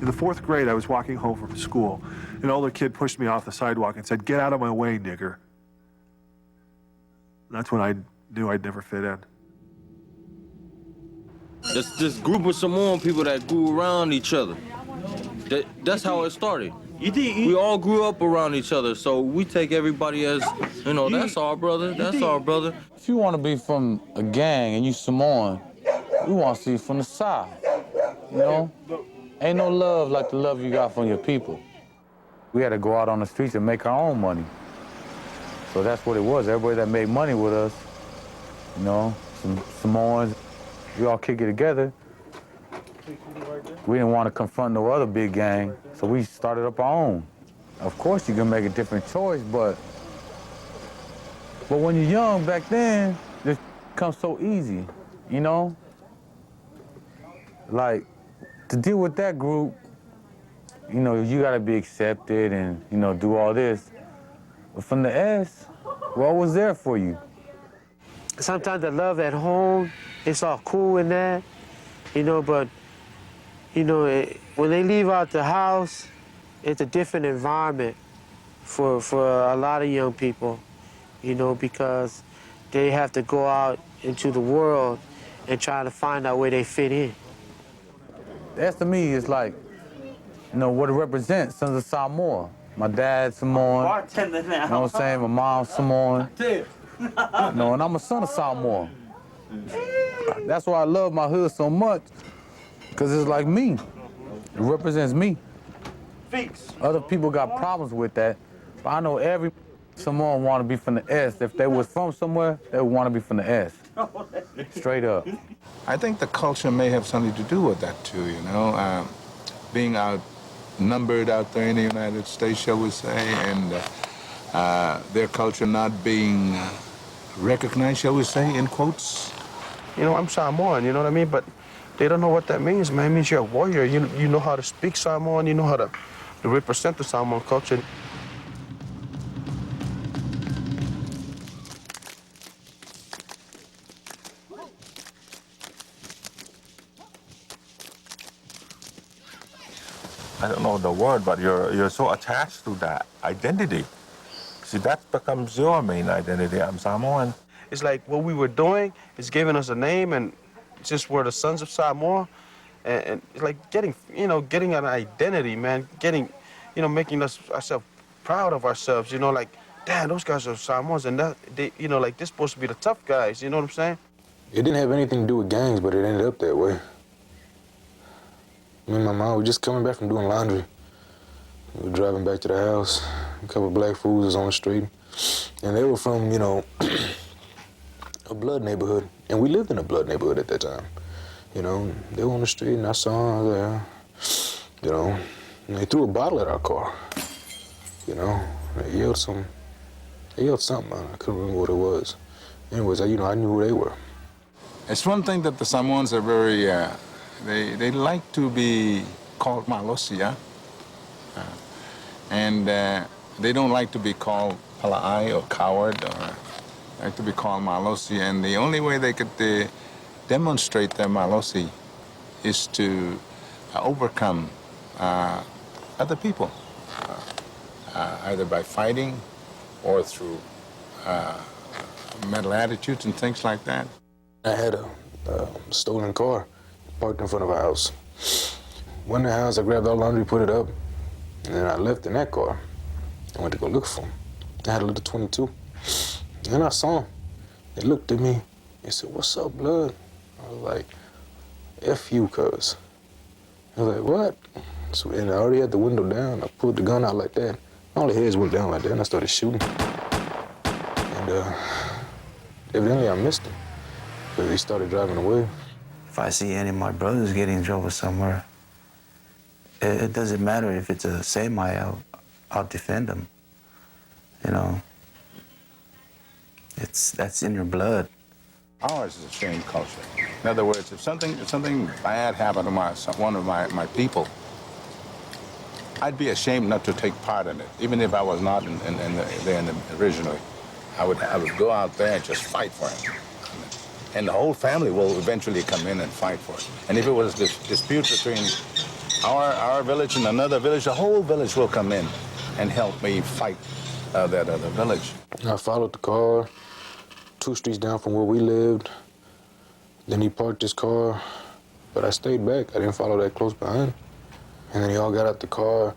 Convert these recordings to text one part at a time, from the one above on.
In the 4th grade, I was walking home from school. An older kid pushed me off the sidewalk and said, "Get out of my way, nigger." That's when I knew I'd never fit in. This group of Samoan people that grew around each other. That's how it started. We all grew up around each other, so we take everybody as, you know, that's our brother, that's our brother. If you want to be from a gang and you Samoan, we want to see you from the side, you know? Ain't no love like the love you got from your people. We had to go out on the streets and make our own money. So that's what it was. Everybody that made money with us, you know, some Samoans, we all kick it together. We didn't want to confront no other big gang, so we started up our own. Of course, you can make a different choice, but when you're young back then, this comes so easy, you know? Like, to deal with that group, you know, you gotta be accepted and, you know, do all this. But from the S, we're always there for you. Sometimes the love at home, it's all cool and that, you know, but, you know, when they leave out the house, it's a different environment for a lot of young people, you know, because they have to go out into the world and try to find out where they fit in. That's to me is like, you know, what it represents, Sons of Samoa. My dad's Samoan, you know what I'm saying? My mom's Samoan. You know, and I'm a son of Samoa. That's why I love my hood so much, because it's like me. It represents me. Other people got problems with that, but I know every Samoan want to be from the S. If they was from somewhere, they would want to be from the S. Straight up. I think the culture may have something to do with that too, you know, being outnumbered out there in the United States, shall we say, and their culture not being recognized, shall we say, in quotes. You know, I'm Samoan, you know what I mean? But they don't know what that means, man. It means you're a warrior. You know how to speak Samoan, you know how to represent the Samoan culture. I don't know the word, but you're so attached to that identity. See, that becomes your main identity. I'm Samoan. It's like what we were doing is giving us a name, and just we're the sons of Samoa, and it's like getting an identity, man. Making ourselves proud of ourselves. You know, like, damn, those guys are Samoans, and that they, you know, like they're supposed to be the tough guys. You know what I'm saying? It didn't have anything to do with gangs, but it ended up that way. Me and my mom were just coming back from doing laundry. We were driving back to the house. A couple of black fools was on the street. And they were from, you know, a blood neighborhood. And we lived in a blood neighborhood at that time. You know, they were on the street and I saw them there. You know, and they threw a bottle at our car. You know, they yelled something. I couldn't remember what it was. Anyways, you know, I knew who they were. It's one thing that the Samoans are very, they like to be called malosi, yeah? And they don't like to be called pala'ai or coward, or like to be called malosi. And the only way they could demonstrate their malosi is to overcome other people, either by fighting or through mental attitudes and things like that. I had a stolen car parked in front of our house. Went in the house, I grabbed all the laundry, put it up, and then I left in that car. I went to go look for him. I had a little 22. And I saw him. He looked at me and said, "What's up, blood?" I was like, "F you, cuz." I was like, "What?" So, and I already had the window down. I pulled the gun out like that. All the heads went down like that, and I started shooting. And evidently I missed him, because he started driving away. If I see any of my brothers getting in trouble somewhere, it doesn't matter if it's a semi, I'll defend them. You know, that's in your blood. Ours is a shame culture. In other words, if something bad happened to one of my people, I'd be ashamed not to take part in it, even if I was not there originally. I would go out there and just fight for him. And the whole family will eventually come in and fight for it. And if it was this dispute between our village and another village, the whole village will come in and help me fight that other village. I followed the car 2 streets down from where we lived. Then he parked his car, but I stayed back. I didn't follow that close behind. And then they all got out the car,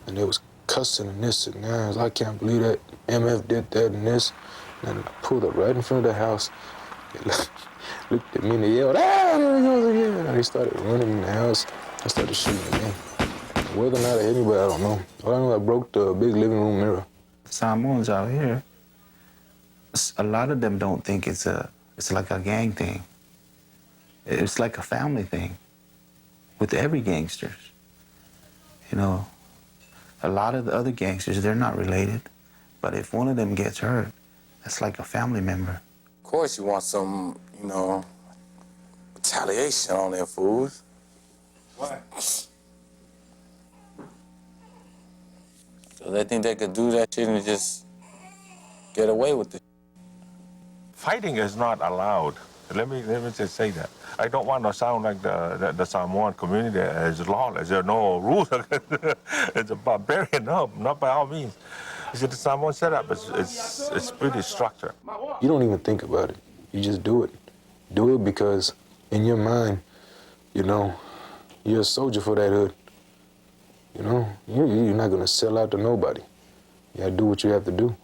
and they was cussing and this and that. I was like, I can't believe that MF did that and this. And then I pulled up right in front of the house. They looked at me and they yelled, ah, there he goes again. And they started running in the house. I started shooting again. Whether or not I hit anybody, I don't know. All I know, I broke the big living room mirror. Samoans out here, a lot of them don't think it's like a gang thing. It's like a family thing with every gangsters. You know, a lot of the other gangsters, they're not related, but if one of them gets hurt, that's like a family member. Of course you want some, you know, retaliation on them fools. Why? So they think they could do that shit and just get away with it. Fighting is not allowed. Let me just say that. I don't want to sound like the Samoan community is lawless. There are no rules. It's a barbarian. No, not by all means. You see, the Samoan setup it's pretty structured. You don't even think about it. You just do it. Do it because in your mind, you know, you're a soldier for that hood. You know, you're not going to sell out to nobody. You got to do what you have to do.